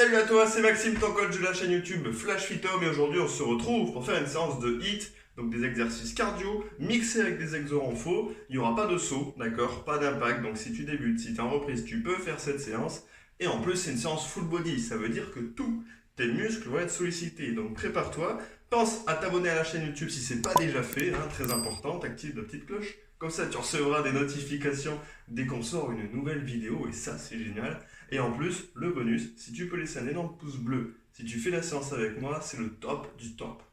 Salut à toi, c'est Maxime, ton coach de la chaîne YouTube Flash Phyto, et aujourd'hui on se retrouve pour faire une séance de HIIT, donc des exercices cardio mixés avec des exos en faux. Il n'y aura pas de saut, d'accord, pas d'impact, donc si tu débutes, si tu es en reprise, tu peux faire cette séance. Et en plus c'est une séance full body, ça veut dire que tous tes muscles vont être sollicités, donc prépare-toi. Pense à t'abonner à la chaîne YouTube si ce n'est pas déjà fait, très important, t'actives la petite cloche. Comme ça, tu recevras des notifications dès qu'on sort une nouvelle vidéo et ça, c'est génial. Et en plus, le bonus, si tu peux laisser un énorme pouce bleu, si tu fais la séance avec moi, c'est le top du top.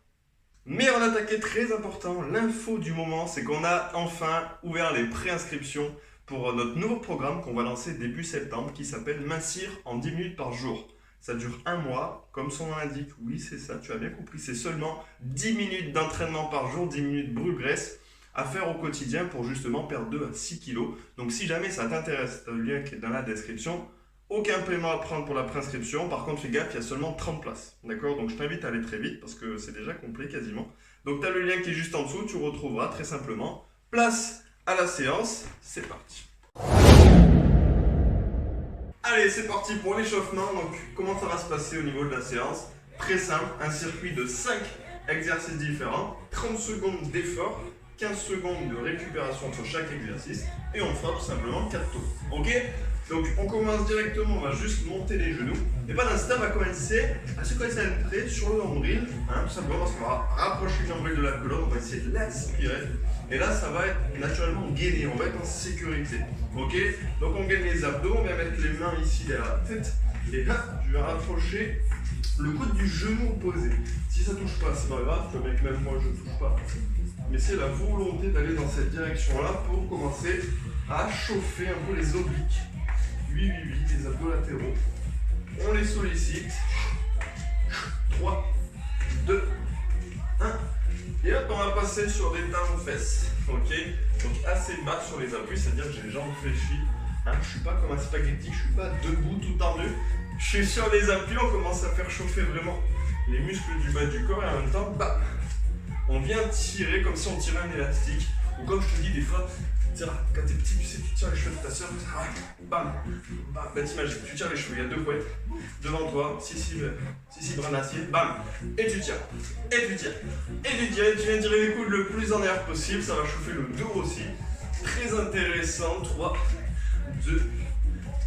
Mais on attaquait très important, l'info du moment, c'est qu'on a enfin ouvert les préinscriptions pour notre nouveau programme qu'on va lancer début septembre qui s'appelle Mincir en 10 minutes par jour. Ça dure un mois, comme son nom l'indique, oui c'est ça, tu as bien compris, c'est seulement 10 minutes d'entraînement par jour, 10 minutes brûle-graisse à faire au quotidien pour justement perdre 2 à 6 kilos. Donc si jamais ça t'intéresse, tu as le lien qui est dans la description. Aucun paiement à prendre pour la préinscription, par contre fais gaffe, il y a seulement 30 places. D'accord? Donc je t'invite à aller très vite parce que c'est déjà complet quasiment. Donc tu as le lien qui est juste en dessous, tu retrouveras très simplement. Place à la séance, c'est parti. Allez, c'est parti pour l'échauffement. Donc comment ça va se passer au niveau de la séance? Très simple, un circuit de 5 exercices différents, 30 secondes d'effort, 15 secondes de récupération entre chaque exercice et on fera tout simplement 4 tours. Ok? Donc on commence directement, on va juste monter les genoux et pendant ce temps on va commencer à se concentrer sur le nombril, tout simplement parce qu'on va rapprocher le nombril de la colonne, on va essayer de l'aspirer et là ça va être naturellement gainé, on va être en sécurité. Ok? Donc on gaine les abdos, on va mettre les mains ici derrière la tête et là je vais rapprocher le coude du genou opposé. Si ça touche pas, c'est pas grave, tu vois bien que même moi je ne touche pas. Mais c'est la volonté d'aller dans cette direction-là pour commencer à chauffer un peu les obliques. Oui, les abdos latéraux. On les sollicite. 3, 2, 1. Et hop, on va passer sur des talons fesses. Ok? Donc assez bas sur les appuis, c'est-à-dire que j'ai les jambes fléchies. Je ne suis pas comme un spaghetti, je ne suis pas debout tout tendu. Je suis sur les appuis, on commence à faire chauffer vraiment les muscles du bas du corps et en même temps, bam, on vient tirer comme si on tirait un élastique. Ou comme je te dis des fois, quand t'es petit, tu sais, tu tires les cheveux de ta soeur, bam, bam, ben t'imagines, tu tires les cheveux, il y a 2 couettes devant toi, 6 bras d'acier, bam, et tu tires, et tu tires, et tu tires, et tu viens tirer les coudes le plus en air possible, ça va chauffer le dos aussi. Très intéressant, 3, 2,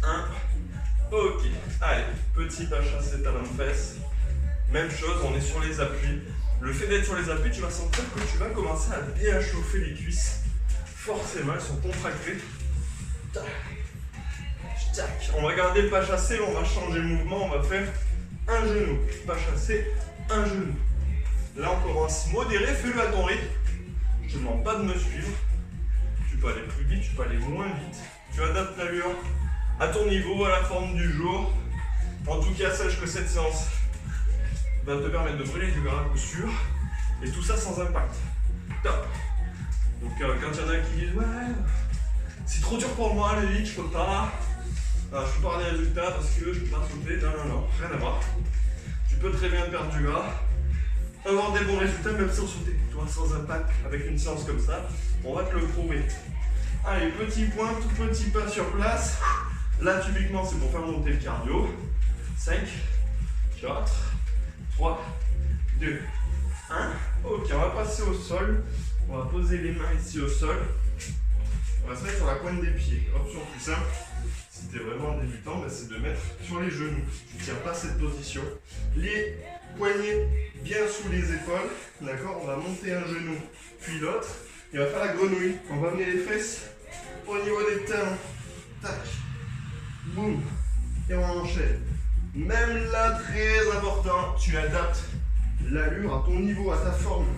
1, ok, allez, petit pas chassé talon de fesses, même chose, on est sur les appuis. Le fait d'être sur les appuis, tu vas sentir que tu vas commencer à bien chauffer les cuisses. Forcément, elles sont contractées. Tac. Tac. On va garder le pas chassé, on va changer le mouvement, on va faire un genou. Pas chassé, un genou. Là, on commence modéré, fais-le à ton rythme. Je te demande pas de me suivre. Tu peux aller plus vite, tu peux aller moins vite. Tu adaptes l'allure à ton niveau, à la forme du jour. En tout cas, sache que cette séance va te permettre de brûler du gras à coup sûr. Et tout ça sans impact. Top. Donc quand il y en a qui disent ouais, c'est trop dur pour moi les lits, je peux pas. Je peux pas avoir des résultats parce que je peux pas sauter. Non, rien à voir. Tu peux très bien perdre du gras, avoir des bons résultats même sans sauter. Toi, sans impact, avec une séance comme ça, on va te le prouver. Allez, petit point, tout petit pas sur place. Là, typiquement, c'est pour faire monter le cardio. 5, 4, 3, 2, 1. Ok, on va passer au sol. On va poser les mains ici au sol. On va se mettre sur la pointe des pieds. Option plus simple, si tu es vraiment débutant, c'est de mettre sur les genoux. Tu ne tiens pas cette position. Les poignets bien sous les épaules. D'accord? On va monter un genou, puis l'autre. Et on va faire la grenouille. On va amener les fesses au niveau des talons. Tac. Boum. Et on enchaîne. Même là, très important, tu adaptes l'allure à ton niveau, à ta forme.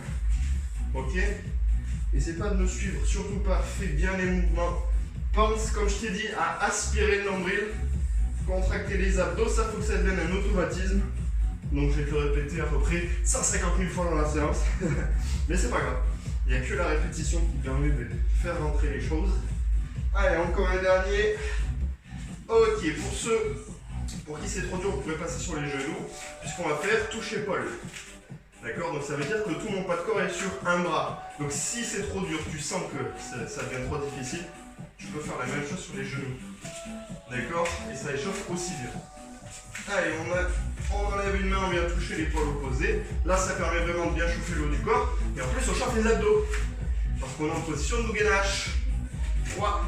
Ok? Essaie pas de me suivre, surtout pas. Fais bien les mouvements. Pense, comme je t'ai dit, à aspirer le nombril. Contracter les abdos, ça faut que ça devienne un automatisme. Donc je vais te le répéter à peu près 150 000 fois dans la séance. Mais c'est pas grave. Il n'y a que la répétition qui permet de faire rentrer les choses. Allez, encore un dernier. Ok, pour ceux pour qui c'est trop dur, vous pouvez passer sur les genoux, puisqu'on va faire touche-épaule. D'accord? Donc ça veut dire que tout mon poids de corps est sur un bras. Donc si c'est trop dur, tu sens que ça devient trop difficile, tu peux faire la même chose sur les genoux. D'accord? Et ça échauffe aussi bien. Allez, on enlève une main, on vient toucher l'épaule opposée. Là, ça permet vraiment de bien chauffer le haut du corps. Et en plus, on chauffe les abdos. Parce qu'on est en position de gainage. 3,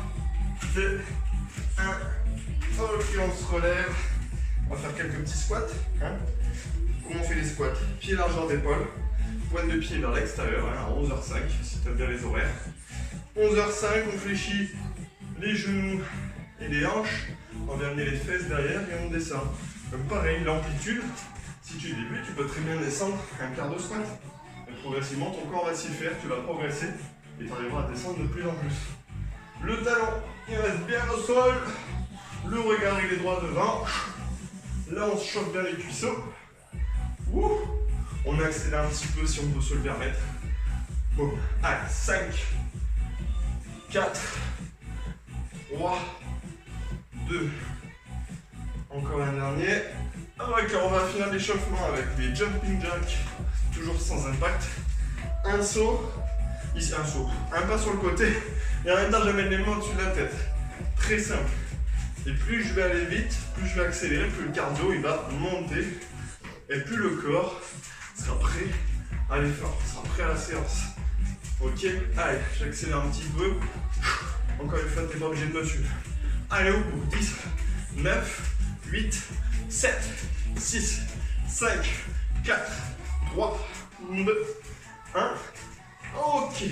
2, 1. Ok, on se relève. On va faire quelques petits squats. Hein. Comment on fait les squats? Pied largeur d'épaule. Pointe de pied vers l'extérieur, hein, à 11h05, si tu as bien les horaires. 11h05, on fléchit les genoux et les hanches. On vient amener les fesses derrière et on descend. Donc pareil, l'amplitude, si tu débutes, tu peux très bien descendre un quart de squat. Et progressivement, ton corps va s'y faire, tu vas progresser et tu arriveras à descendre de plus en plus. Le talon, il reste bien au sol. Le regard, il est droit devant. Là, on se chauffe bien les cuisseaux. Ouh. On accélère un petit peu si on peut se le permettre. Bon, allez, 5, 4, 3, 2, encore un dernier. Ok, on va finir l'échauffement avec les jumping jacks, toujours sans impact. Un saut, ici un saut, un pas sur le côté, et en même temps j'amène les mains au-dessus de la tête. Très simple. Et plus je vais aller vite, plus je vais accélérer, plus le cardio il va monter, et plus le corps sera prêt à l'effort, sera prêt à la séance. Ok, allez, j'accélère un petit peu. Encore une fois, tu n'es pas obligé de me suivre. Allez, au bout. 10, 9, 8, 7, 6, 5, 4, 3, 2, 1. Ok.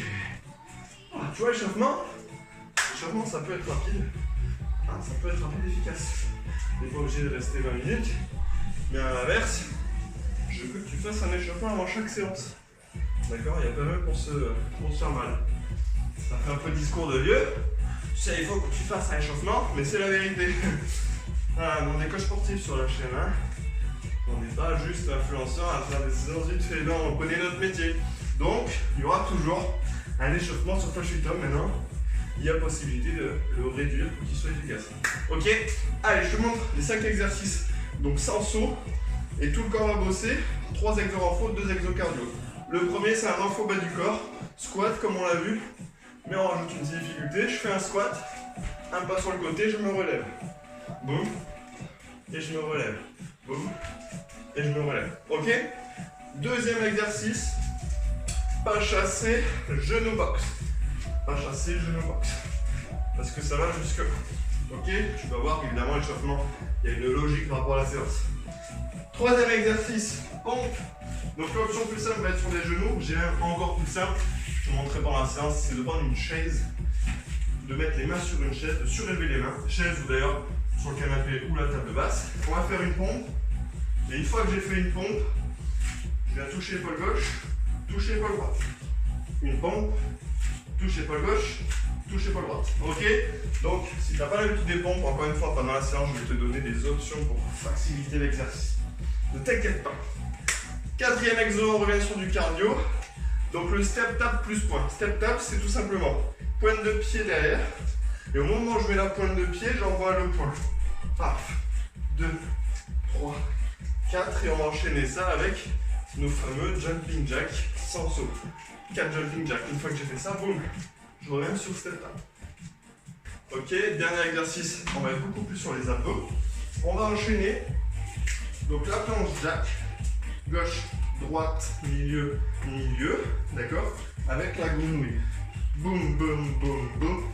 Ah, tu vois, l'échauffement, ça peut être rapide. Hein, ça peut être rapide et efficace. Tu n'es pas obligé de rester 20 minutes. Mais à l'inverse, je veux que tu fasses un échauffement avant chaque séance. D'accord? Il n'y a pas même pour se faire mal. Ça fait un peu discours de vieux. Tu sais, il faut que tu fasses un échauffement, mais c'est la vérité. Ah, on est coach sportif sur la chaîne. Hein. On n'est pas juste influenceur à faire des séances vite fait. Non, on connaît notre métier. Donc, il y aura toujours un échauffement sur Flash Tom. Maintenant, il y a possibilité de le réduire pour qu'il soit efficace. Ok? Allez, je te montre les 5 exercices. Donc, sans saut. Et tout le corps va bosser. 3 exos renfo, 2 exos cardio. Le premier, c'est un renfo bas du corps. Squat, comme on l'a vu. Mais on rajoute une difficulté. Je fais un squat. Un pas sur le côté, je me relève. Boum. Et je me relève. Boum. Et je me relève. Ok? Deuxième exercice. Pas chassé, genou box. Pas chassé, genou box. Parce que ça va jusque là. Ok? Tu vas voir qu'évidemment, l'échauffement, il y a une logique par rapport à la séance. Troisième exercice, pompe. Donc l'option plus simple va être sur les genoux. J'ai un encore plus simple. Je te montrerai pendant la séance, c'est de prendre une chaise, de mettre les mains sur une chaise, de surélever les mains. Chaise ou d'ailleurs sur le canapé ou la table basse. On va faire une pompe. Et une fois que j'ai fait une pompe, je viens toucher l'épaule gauche, toucher l'épaule droite. Une pompe, touche l'épaule gauche, touche l'épaule droite. Ok? Donc si tu n'as pas l'habitude des pompes, encore une fois pendant la séance, je vais te donner des options pour faciliter l'exercice. Ne t'inquiète pas. Quatrième exo, on revient sur du cardio. Donc le step tap plus point. Step tap, c'est tout simplement pointe de pied derrière. Et au moment où je mets la pointe de pied, j'envoie le point. Paf. 2, 3, 4. Et on va enchaîner ça avec nos fameux jumping jack sans saut. 4 jumping jack. Une fois que j'ai fait ça, boum, je reviens sur step tap. Ok, dernier exercice, on va être beaucoup plus sur les abdos. On va enchaîner. Donc la planche jack. Gauche, droite, milieu, milieu, d'accord? Avec la grenouille. Boum, boum, boum, boum,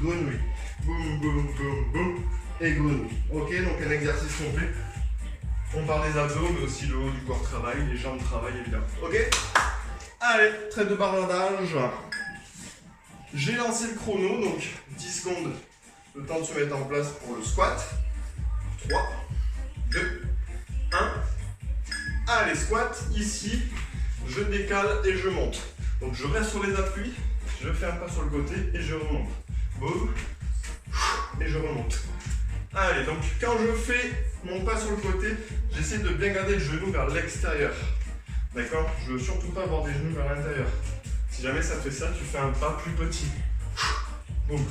grenouille. Boum, boum, boum, boum, et grenouille. Ok, donc un exercice complet. On parle des abdos, mais aussi le haut du corps travaille, les jambes travaillent évidemment. Ok? Allez, trêve de bavardage. J'ai lancé le chrono, donc 10 secondes. Le temps de se mettre en place pour le squat. 3, 2, 1. Allez, squat, ici, je décale et je monte. Donc je reste sur les appuis, je fais un pas sur le côté et je remonte. Boum, et je remonte. Allez, donc quand je fais mon pas sur le côté, j'essaie de bien garder le genou vers l'extérieur. D'accord? Je veux surtout pas avoir des genoux vers l'intérieur. Si jamais ça fait ça, tu fais un pas plus petit. Boum.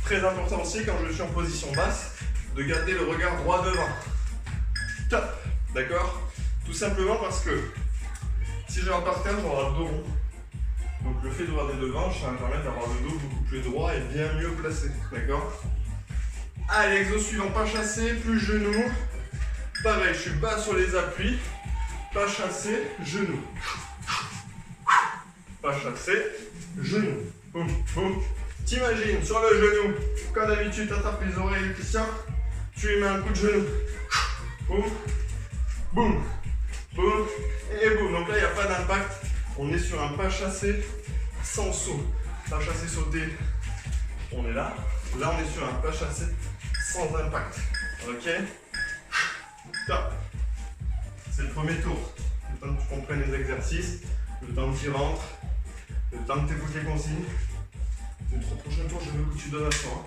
Très important aussi quand je suis en position basse, de garder le regard droit devant. Top, d'accord? Tout simplement parce que si j'ai un par terre, j'aurai le dos rond. Donc le fait de regarder devant, ça va me permettre d'avoir le dos beaucoup plus droit et bien mieux placé, d'accord? Allez, exo suivant, pas chassé, plus genou. Pareil, je suis bas sur les appuis. Pas chassé, genou. Pas chassé, genou. Boum, boum. T'imagines sur le genou, comme d'habitude, tu attrapes les oreilles, Christian. Tu lui mets un coup de genou. Boum, boum, boum, et boum. Donc là, il n'y a pas d'impact. On est sur un pas chassé sans saut. Pas chassé sauté, on est là. Là, on est sur un pas chassé sans impact. Ok? Top. C'est le premier tour. Le temps que tu comprennes les exercices, le temps que tu rentres, le temps que tu écoutes les consignes. Le prochain tour, je veux que tu donnes à toi.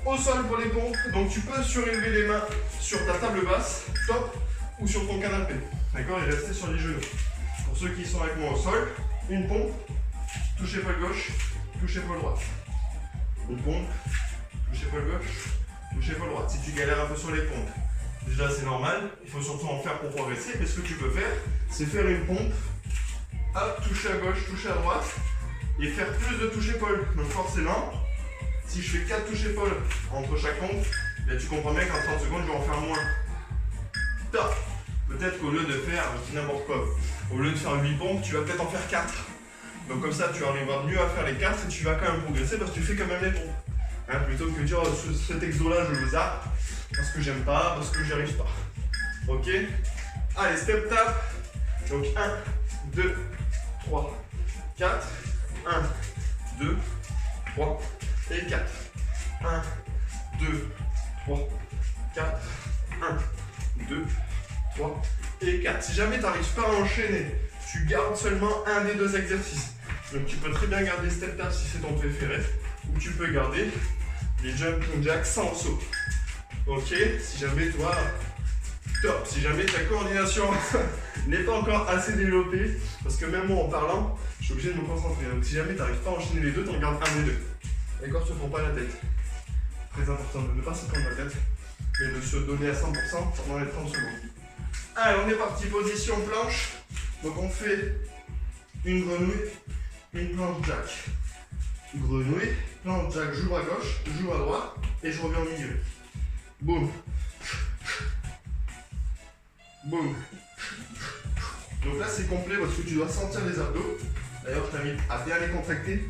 Au sol pour les pompes, donc tu peux surélever les mains sur ta table basse, top, ou sur ton canapé. D'accord? Et rester sur les genoux. Pour ceux qui sont avec moi au sol, une pompe, touche épaule gauche, touche épaule droite. Une pompe, touche épaule gauche, touche épaule droite. Si tu galères un peu sur les pompes, déjà c'est normal, il faut surtout en faire pour progresser, mais ce que tu peux faire, c'est faire une pompe, hop, toucher à gauche, toucher à droite, et faire plus de touches épaules. Donc forcément, si je fais 4 touches épaules entre chaque pompe, ben tu comprends bien qu'en 30 secondes, je vais en faire moins. Top. Peut-être qu'au lieu de faire, je dis n'importe quoi, au lieu de faire 8 pompes, tu vas peut-être en faire 4. Donc comme ça, tu arriveras mieux à faire les 4 et tu vas quand même progresser parce que tu fais quand même les pompes. Hein, plutôt que de dire, cet exo-là, je le zappe parce que j'aime pas, parce que j'y arrive pas. Ok? Allez, step tap. Donc 1, 2, 3, 4. 1, 2, 3 et 4. 1, 2, 3, 4. 1, 2, 3 et 4. Si jamais tu n'arrives pas à enchaîner, tu gardes seulement un des deux exercices. Donc tu peux très bien garder step tap si c'est ton préféré, ou tu peux garder les jumping jacks sans saut. Ok? Si jamais toi, top. Si jamais ta coordination n'est pas encore assez développée, parce que même moi en parlant, je suis obligé de me concentrer. Donc si jamais tu n'arrives pas à enchaîner les deux, tu en gardes un des deux. D'accord? Tu ne te prends pas la tête. Très important de ne pas se prendre la tête, mais de se donner à 100% pendant les 30 secondes. Allez, on est parti, position planche. Donc on fait une grenouille, une planche jack. Grenouille, planche jack, joue à gauche, joue à droite, et je reviens au milieu. Boum. Boum. Donc là c'est complet parce que tu dois sentir les abdos. D'ailleurs je t'invite à bien les contracter,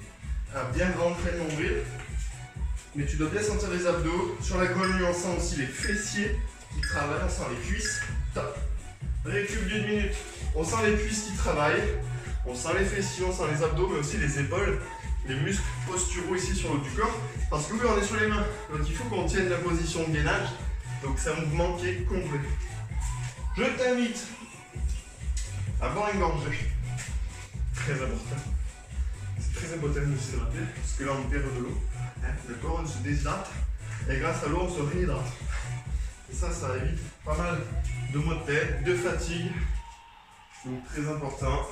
à bien rentrer le nombril. Mais tu dois bien sentir les abdos. Sur la grenouille on sent aussi les fessiers qui travaillent, on sent les cuisses. Top. Récup d'une minute. On sent les cuisses qui travaillent, on sent les fessiers, on sent les abdos, mais aussi les épaules, les muscles posturaux ici sur le haut du corps. Parce que oui, on est sur les mains, donc il faut qu'on tienne la position de gainage. Donc c'est un mouvement qui est complet. Je t'invite à boire une gorgée. Très important. C'est très important de s'hydrater, parce que là on perd de l'eau. Le corps se déshydrate, et grâce à l'eau on se réhydrate. Et ça évite pas mal de maux de tête, de fatigue. Donc très important.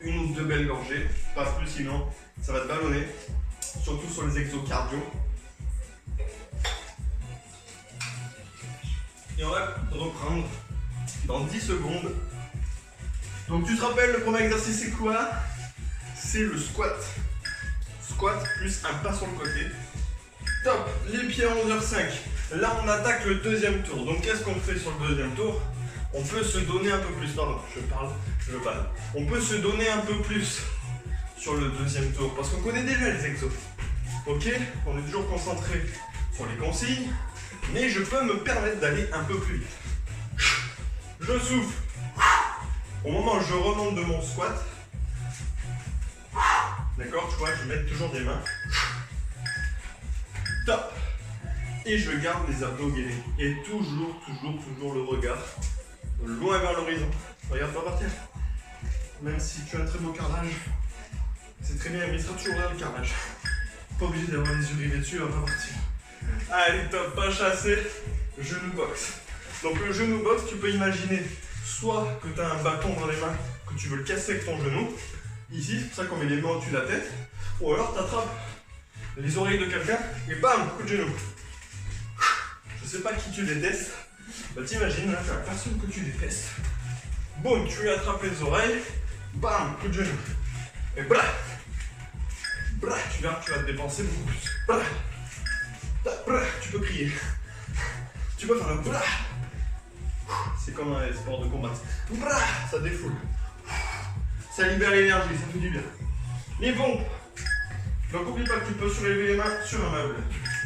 Une ou deux belles gorgées, pas plus sinon ça va te ballonner, surtout sur les exos cardio. Et on va reprendre dans 10 secondes. Donc tu te rappelles, le premier exercice c'est quoi? C'est le squat. Squat plus un pas sur le côté. Top, les pieds à 11h05. Là on attaque le deuxième tour. Donc qu'est-ce qu'on fait sur le deuxième tour? On peut se donner un peu plus, pardon, je parle. On peut se donner un peu plus sur le deuxième tour parce qu'on connaît déjà les exos. Ok? On est toujours concentré sur les consignes, mais je peux me permettre d'aller un peu plus vite. Je souffle. Au moment où je remonte de mon squat, d'accord, tu vois, je mets toujours des mains. Top. Et je garde les abdos gainés. Et toujours le regard loin vers l'horizon. Regarde pas partir. Même si tu as un très beau carrelage, c'est très bien, mais il sera toujours là le carrelage. Pas obligé d'avoir les yeux rivés dessus, on va pas partir. Allez, top, pas chassé, genou box. Donc le genou box, tu peux imaginer soit que tu as un bâton dans les mains, que tu veux le casser avec ton genou. Ici, c'est pour ça qu'on met les mains au-dessus de la tête. Ou alors tu attrapes les oreilles de quelqu'un et bam, coup de genou. Je sais pas qui tu détestes. Bah t'imagines, là tu as la personne que tu détestes. Boum, tu lui attrapes les oreilles. Bam, coup de genou. Et blah. Tu verras que tu vas te dépenser beaucoup plus. Tu peux crier. Tu peux faire le bras. C'est comme un sport de combat. Ça défoule. Ça libère l'énergie, ça fait du bien. Les pompes. Donc n'oublie pas que tu peux soulever les mains sur un meuble.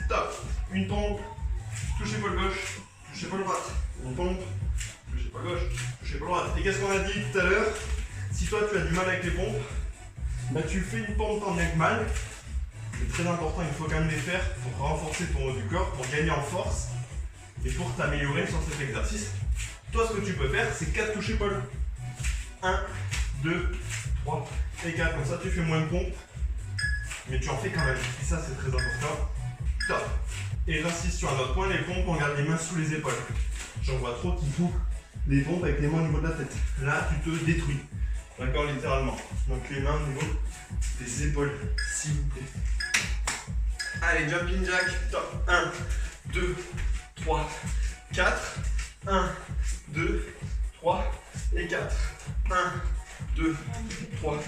Top. Une pompe. Touche épaule gauche. Touche épaule droite. Une pompe. Touche épaule gauche. Touche épaule droite. Et qu'est-ce qu'on a dit tout à l'heure? Si toi tu as du mal avec les pompes, bah tu fais une pompe tant bien que mal. C'est très important, il faut quand même les faire pour renforcer ton haut du corps, pour gagner en force et pour t'améliorer sur cet exercice. Toi, ce que tu peux faire, c'est 4 touches épaules. 1, 2, 3 et 4. Comme ça, tu fais moins de pompes, mais tu en fais quand même. Et ça, c'est très important. Top. Et j'insiste sur un autre point, les pompes, on garde les mains sous les épaules. J'en vois trop qui font des pompes avec les mains au niveau de la tête. Là, tu te détruis. D'accord, littéralement. Donc les mains au niveau des épaules, s'il vous plaît. Allez, jumping jack, top. 1, 2, 3, 4. 1, 2, 3 et 4. 1, 2, 3,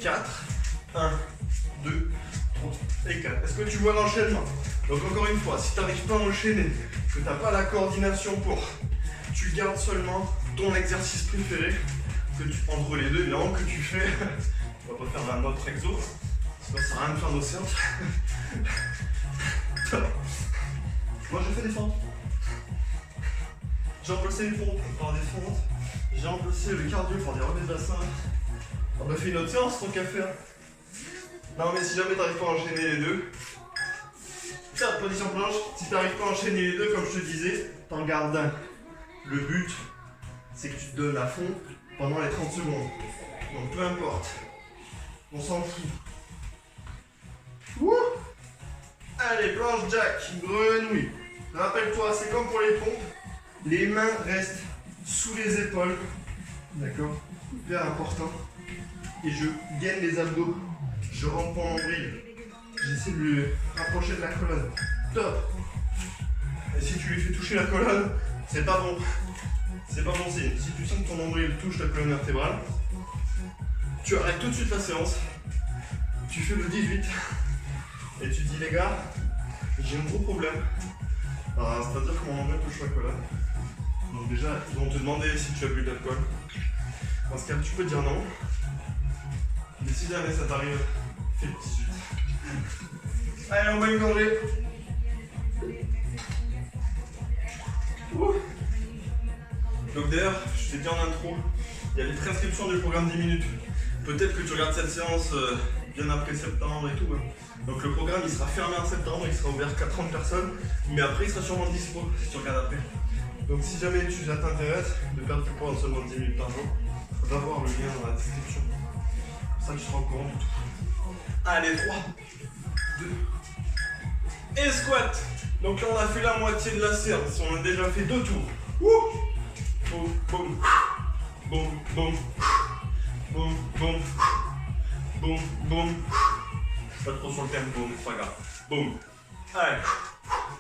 4. 1, 2, 3 et 4. Est-ce que tu vois l'enchaînement? Donc encore une fois, si tu n'arrives pas à enchaîner, que tu n'as pas la coordination pour, tu gardes seulement ton exercice préféré, entre les deux, évidemment, que tu fais. On va pas faire un autre exo, ça sert à rien de faire nos séances. Moi j'ai fait des fentes. J'ai remplacé les pompes par des fentes. J'ai remplacé le cardio par des relevés de bassin. On a fait une autre séance tant qu'à faire. Non mais si jamais t'arrives pas à enchaîner les deux, tiens, position planche, si t'arrives pas à enchaîner les deux, comme je te disais, t'en gardes un. Le but, c'est que tu te donnes à fond pendant les 30 secondes. Donc peu importe, on s'en fout. Wouh! Allez, planche jack, grenouille. Rappelle-toi, c'est comme pour les pompes, les mains restent sous les épaules. D'accord? Hyper important. Et je gaine les abdos. Je rentre mon nombril. J'essaie de lui rapprocher de la colonne. Top! Et si tu lui fais toucher la colonne, c'est pas bon. C'est pas bon signe. Si tu sens que ton nombril touche ta colonne vertébrale, tu arrêtes tout de suite la séance. Tu fais le 18. Et tu dis, les gars, j'ai un gros problème. C'est-à-dire que mon nombril touche la colonne. Donc déjà, ils vont te demander si tu as bu d'alcool. Dans ce cas, tu peux dire non. Mais si jamais ça t'arrive, fais le 18. Allez, on va une gorgée. Donc d'ailleurs, je t'ai dit en intro, il y a les prescriptions du programme 10 minutes. Peut-être que tu regardes cette séance bien après septembre et tout. Donc le programme il sera fermé en septembre, il sera ouvert qu'à 30 personnes, mais après il sera sûrement dispo si tu regardes après. Donc si jamais ça t'intéresse de perdre du poids en seulement 10 minutes par jour, va voir le lien dans la description. Comme ça tu seras au courant de tout. Allez, 3, 2, et squat. Donc là on a fait la moitié de la séance, on a déjà fait 2 tours. Wouh! Boum, boum, boum, boum, boum, boum, boum, boum. Pas trop sur le terme boum, c'est pas grave. Boum. Allez.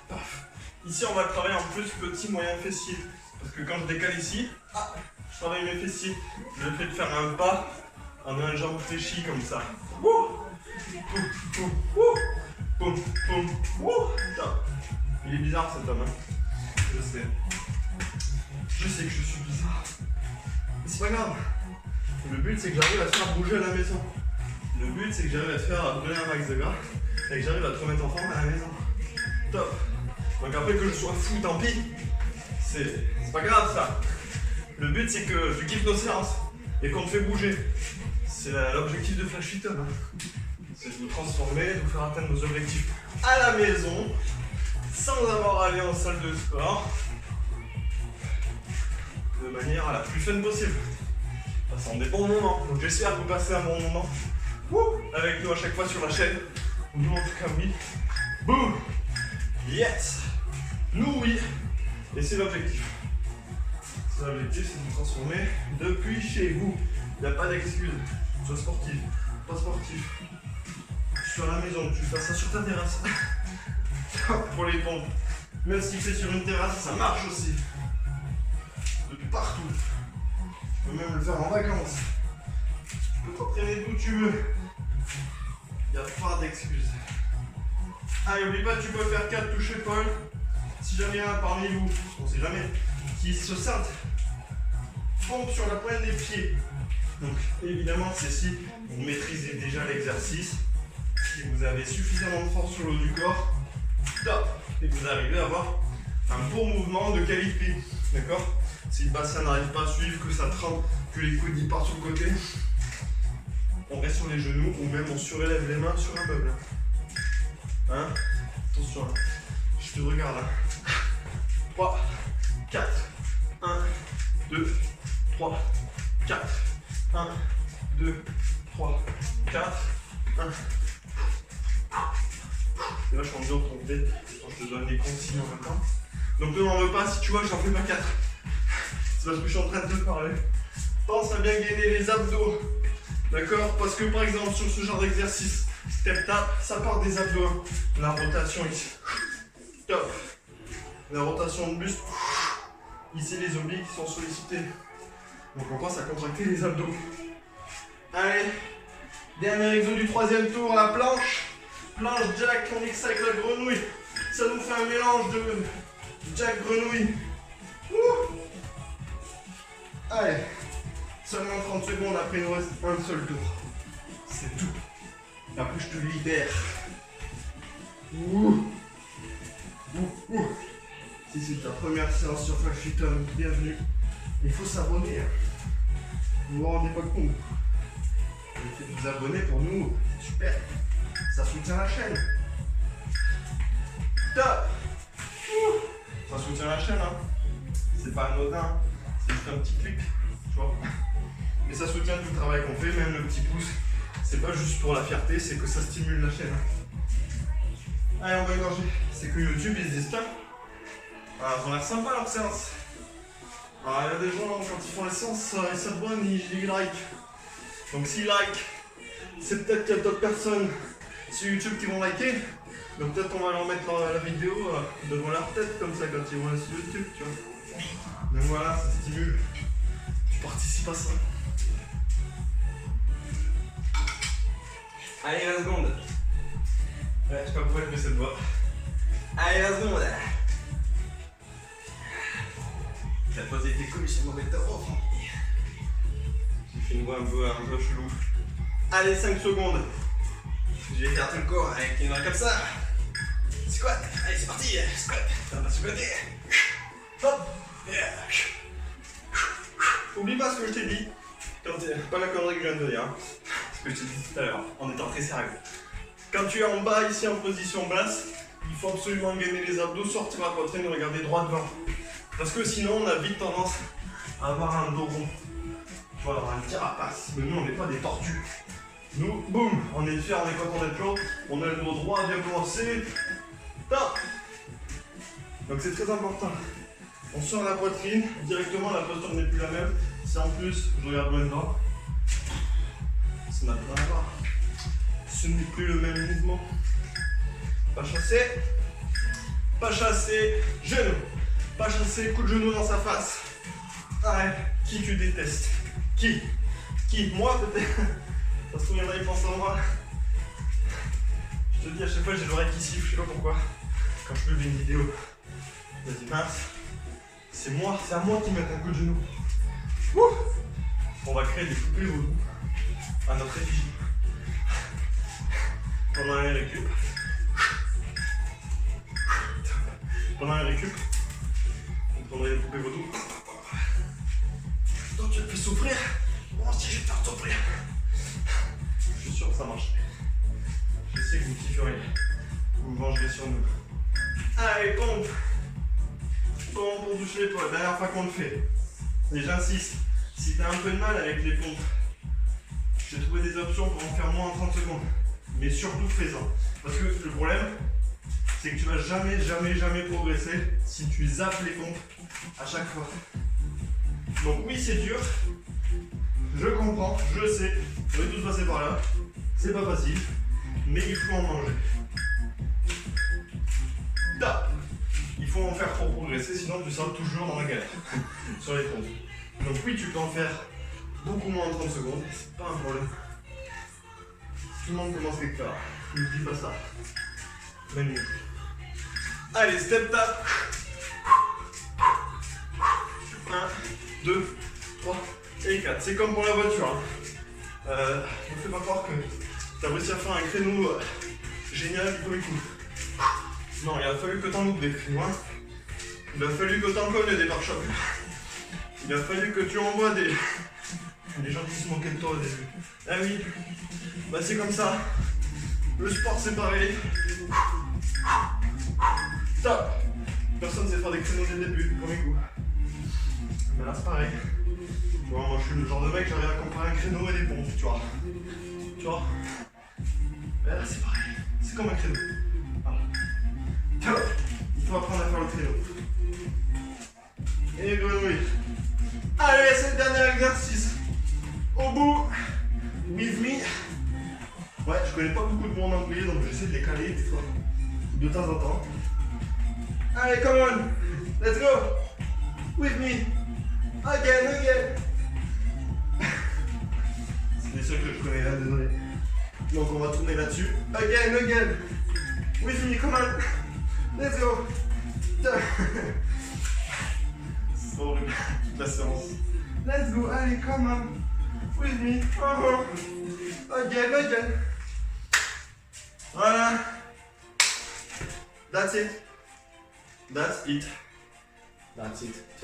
Paf. Ici, on va travailler en plus petit, moyen, fessier. Parce que quand je décale ici, je travaille mes fessiers. Le fait de faire un pas en un jambe fléchie comme ça. Wouh! Boum, boum, wouh! Boum, boum, wouh! Top. Il est bizarre cet homme, hein. Je sais. Je sais que je suis bizarre. Mais c'est pas grave. Le but c'est que j'arrive à te faire bouger à la maison. Le but c'est que j'arrive à te faire brûler un max de gras et que j'arrive à te remettre en forme à la maison. Top. Donc après que je sois fou, tant pis. C'est pas grave ça. Le but c'est que tu kiffes nos séances et qu'on te fait bouger. C'est l'objectif de Flash Fit Hub. C'est de vous transformer, de vous faire atteindre nos objectifs à la maison sans avoir à aller en salle de sport. De manière la plus fun possible. Passant des bons moments. Donc j'espère que vous passez un bon moment avec nous à chaque fois sur la chaîne. Nous en tout cas oui. Boum. Yes. Nous oui. Et c'est l'objectif. C'est l'objectif, c'est de vous transformer depuis chez vous. Il n'y a pas d'excuse. Sois sportif, pas sportif. Sur la maison, tu fasses ça sur ta terrasse. Pour les pompes. Même si c'est sur une terrasse, ça marche aussi. Depuis partout. Tu peux même le faire en vacances. Tu peux t'entraîner d'où tu veux. Il n'y a pas d'excuses. Allez, n'oublie pas, tu peux faire 4 touches épaules. Si jamais il y en a parmi vous, on sait jamais, qui se sentent, pompe sur la pointe des pieds. Donc évidemment, c'est si vous maîtrisez déjà l'exercice, si vous avez suffisamment de force sur le haut du corps, top, et vous arrivez à avoir un bon mouvement de qualité. D'accord? Si le bassin n'arrive pas à suivre, que ça trempe, que les coudes y partent sur le côté, on reste sur les genoux ou même on surélève les mains sur un meuble. Hein? Attention, là. Je te regarde là. 3, 4, 1, 2, 3, 4, 1, 2, 3, 4, 1. C'est vachement dur de tomber quand je te donne des consignes en même temps. Donc ne m'en veux pas si tu vois j'en fais pas 4. C'est parce que je suis en train de te parler. Pense à bien gainer les abdos. D'accord? Parce que par exemple sur ce genre d'exercice, step tap, ça part des abdos. La rotation ici. Top. La rotation de buste. Ici les obliques sont sollicités. Donc on pense à contracter les abdos. Allez. Dernier exo du troisième tour, la planche. Planche jack, on mixe avec la grenouille. Ça nous fait un mélange de jack grenouille. Ouh. Allez. Seulement 30 secondes, après il nous reste un seul tour. C'est tout. Après je te libère. Ouh. Ouh. Ouh. Si c'est ta première séance sur Fashion, bienvenue. Il faut s'abonner. Vous vous rendez pas compte. Le fait de vous abonner pour nous, c'est super. Ça soutient la chaîne. Top. Ça soutient la chaîne, hein. C'est pas anodin. C'est juste un petit clic. Tu vois. Mais ça soutient tout le travail qu'on fait, même le petit pouce. C'est pas juste pour la fierté, c'est que ça stimule la chaîne. Allez, on va égorger. C'est que YouTube, ils se disent tiens. Ah, ils ont l'air sympa leur séance. Alors, il y a des gens, quand ils font les séances, ils s'abonnent, ils like. Donc s'ils like, c'est peut-être qu'il y a d'autres personnes sur YouTube qui vont liker. Donc peut-être qu'on va leur mettre la vidéo devant leur tête, comme ça, quand ils vont aller sur YouTube, tu vois. Donc voilà, ça stimule. Tu participes à ça. Allez, 20 secondes. Ouais, je sais pas pourquoi je fais cette voix. Allez, 20 secondes. T'as posé tes couilles sur mon métro. J'ai fait une voix un peu chelou. Allez, 5 secondes. Je vais faire tout le corps avec une main comme ça. Squat. Allez, c'est parti. Squat. Ça va se côté. Hop. Yeah. Oublie pas ce que je t'ai dit. Pas la connerie que je viens de dire. Hein. Ce que je t'ai dit tout à l'heure, en étant très sérieux. Quand tu es en bas, ici en position basse, il faut absolument gainer les abdos, sortir la poitrine et regarder droit devant. Parce que sinon, on a vite tendance à avoir un dos rond. Tu vois, avoir un tirapace. Mais nous, on n'est pas des tortues. Nous, boum, on est fiers, on est content d'être chaud. On a le dos droit, bien commencé. Top. Donc c'est très important. On sort la poitrine, directement la posture n'est plus la même. Si en plus je regarde loin dedans, ça n'a rien à voir. Ce n'est plus le même mouvement. Pas chassé, genou. Pas chassé, coup de genou dans sa face. Arrête, qui tu détestes? Qui? Moi peut-être? Ça se trouve, il y en a qui pensent à moi. Je te dis à chaque fois j'ai l'oreille qui siffle, je sais pas pourquoi. Quand je publie une vidéo, je me dis mince. C'est à moi qui mettent un coup de genou. Ouh. On va créer des poupées vaudou à notre effigie. Pendant les récup. On prendrait les poupées vaudou. Donc tu te fais souffrir. Moi aussi je vais te faire souffrir. Je suis sûr que ça marche. Je sais que vous kifferiez. Vous vous vengerez sur nous. Allez, pompe. Pompe pour toucher l'épaule. Dernière fois qu'on le fait. Et j'insiste, si tu as un peu de mal avec les pompes, j'ai trouvé des options pour en faire moins en 30 secondes. Mais surtout fais-en. Parce que le problème, c'est que tu vas jamais progresser si tu zappes les pompes à chaque fois. Donc oui, c'est dur. Je comprends, je sais. On est tous passés par là. C'est pas facile. Mais il faut en manger. Top. Il faut en faire pour progresser, sinon tu seras toujours dans la galère sur les pompes. Donc oui, tu peux en faire beaucoup moins en 30 secondes, c'est pas un problème. Tout le monde commence quelque part. N'oublie pas ça. Magnifique. Allez, step tap. 1, 2, 3 et 4. C'est comme pour la voiture. Hein. Ne fais pas croire que tu as réussi à faire un créneau génial du premier coup. Non, il a fallu que tu en loupes des créneaux. Hein. Il a fallu que tu en cognes des pare-chocs. Il a fallu que tu envoies des gens qui se moquaient de toi au début. Ah oui, bah c'est comme ça. Le sport c'est pareil. Top. Personne ne sait faire des créneaux dès le début, du premier coup. Mais là c'est pareil. Tu vois, moi je suis le genre de mec, j'arrive à comparer un créneau et des pompes, tu vois. Tu vois. Et là c'est pareil. C'est comme un créneau. Voilà. Top. Il faut apprendre à faire le créneau. Et grenouille. Allez, c'est le dernier exercice. Au bout. With me. Ouais, je connais pas beaucoup de mots en anglais, donc j'essaie de les caler des fois. De temps en temps. Allez, come on. Let's go. With me. Again. C'est les seuls que je connais là, désolé. Donc on va tourner là-dessus. Again. With me, come on. Let's go. C'est horrible, toute la séance. Let's go, allez, come on. With me. Again. Voilà. That's it. Tu vas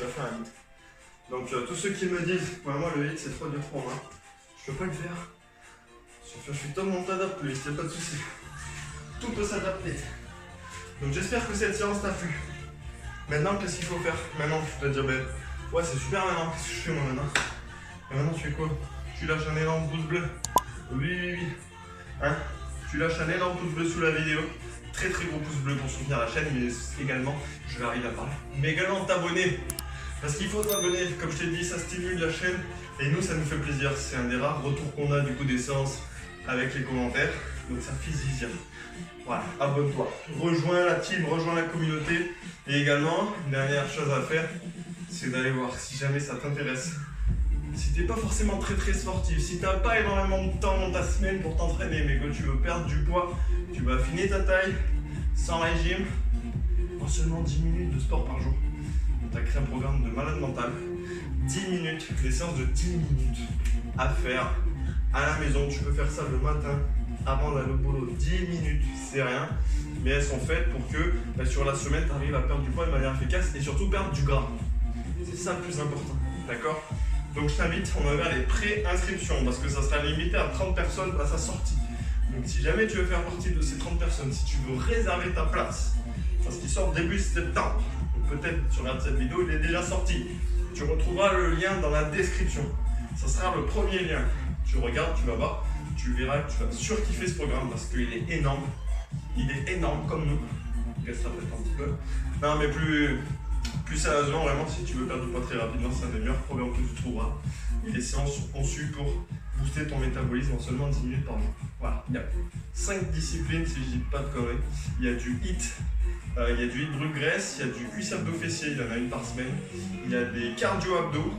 faire un hit. Donc tous ceux qui me disent, ouais, moi le hit c'est trop dur pour moi, je peux pas le faire. Je suis totalement adapté, il n'y a pas de souci. Tout peut s'adapter. Donc j'espère que cette séance t'a plu. Maintenant, qu'est-ce qu'il faut faire? Maintenant, tu vas te dire, ben, ouais, c'est super maintenant, qu'est-ce que je fais moi maintenant? Et maintenant, tu fais quoi? Tu lâches un énorme pouce bleu. Oui. Hein? Tu lâches un énorme pouce bleu sous la vidéo. Très gros pouce bleu pour soutenir la chaîne, mais également, je vais arriver à parler. Mais également t'abonner. Parce qu'il faut t'abonner, comme je t'ai dit, ça stimule la chaîne. Et nous, ça nous fait plaisir. C'est un des rares retours qu'on a du coup des séances avec les commentaires. Donc ça fait plaisir. Voilà, abonne-toi. Rejoins la team, rejoins la communauté. Et également, une dernière chose à faire, c'est d'aller voir si jamais ça t'intéresse. Si t'es pas forcément très sportif, si t'as pas énormément de temps dans ta semaine pour t'entraîner, mais que tu veux perdre du poids, tu vas affiner ta taille, sans régime, en seulement 10 minutes de sport par jour. On t'a créé un programme de malade mental. 10 minutes, des séances de 10 minutes à faire à la maison. Tu peux faire ça le matin avant d'aller au boulot. 10 minutes, c'est rien, mais elles sont faites pour que sur la semaine, tu arrives à perdre du poids de manière efficace et surtout perdre du gras. C'est ça le plus important, d'accord? Donc je t'invite, on va vers les pré-inscriptions parce que ça sera limité à 30 personnes à sa sortie. Donc si jamais tu veux faire partie de ces 30 personnes, si tu veux réserver ta place, parce qu'il sort début septembre, donc peut-être tu regardes cette vidéo, il est déjà sorti. Tu retrouveras le lien dans la description. Ça sera le premier lien. Tu regardes, tu vas voir, tu verras que tu vas surkiffer ce programme parce qu'il est énorme. Il est énorme comme nous. Je laisse peut-être un petit peu. Non mais plus sérieusement, vraiment, si tu veux perdre du poids très rapidement, c'est un des meilleurs programmes que tu trouveras. Et les séances sont conçues pour booster ton métabolisme en seulement 10 minutes par jour. Voilà, il y a 5 disciplines, si je dis pas de conneries. Il y a du HIIT, il y a du HIIT brûle graisse, il y a du cuisse abdos fessier, il y en a une par semaine. Il y a des cardio abdos,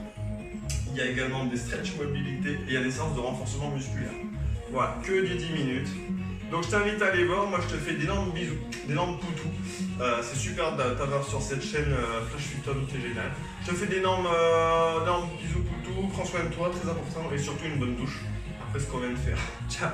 il y a également des stretch mobilité et il y a des séances de renforcement musculaire. Voilà, que du 10 minutes. Donc je t'invite à aller voir, moi je te fais d'énormes bisous, d'énormes poutous. C'est super d'avoir sur cette chaîne Flash Fulton, c'est génial. Je te fais d'énormes bisous poutous, prends soin de toi, très important, et surtout une bonne douche après ce qu'on vient de faire. Ciao.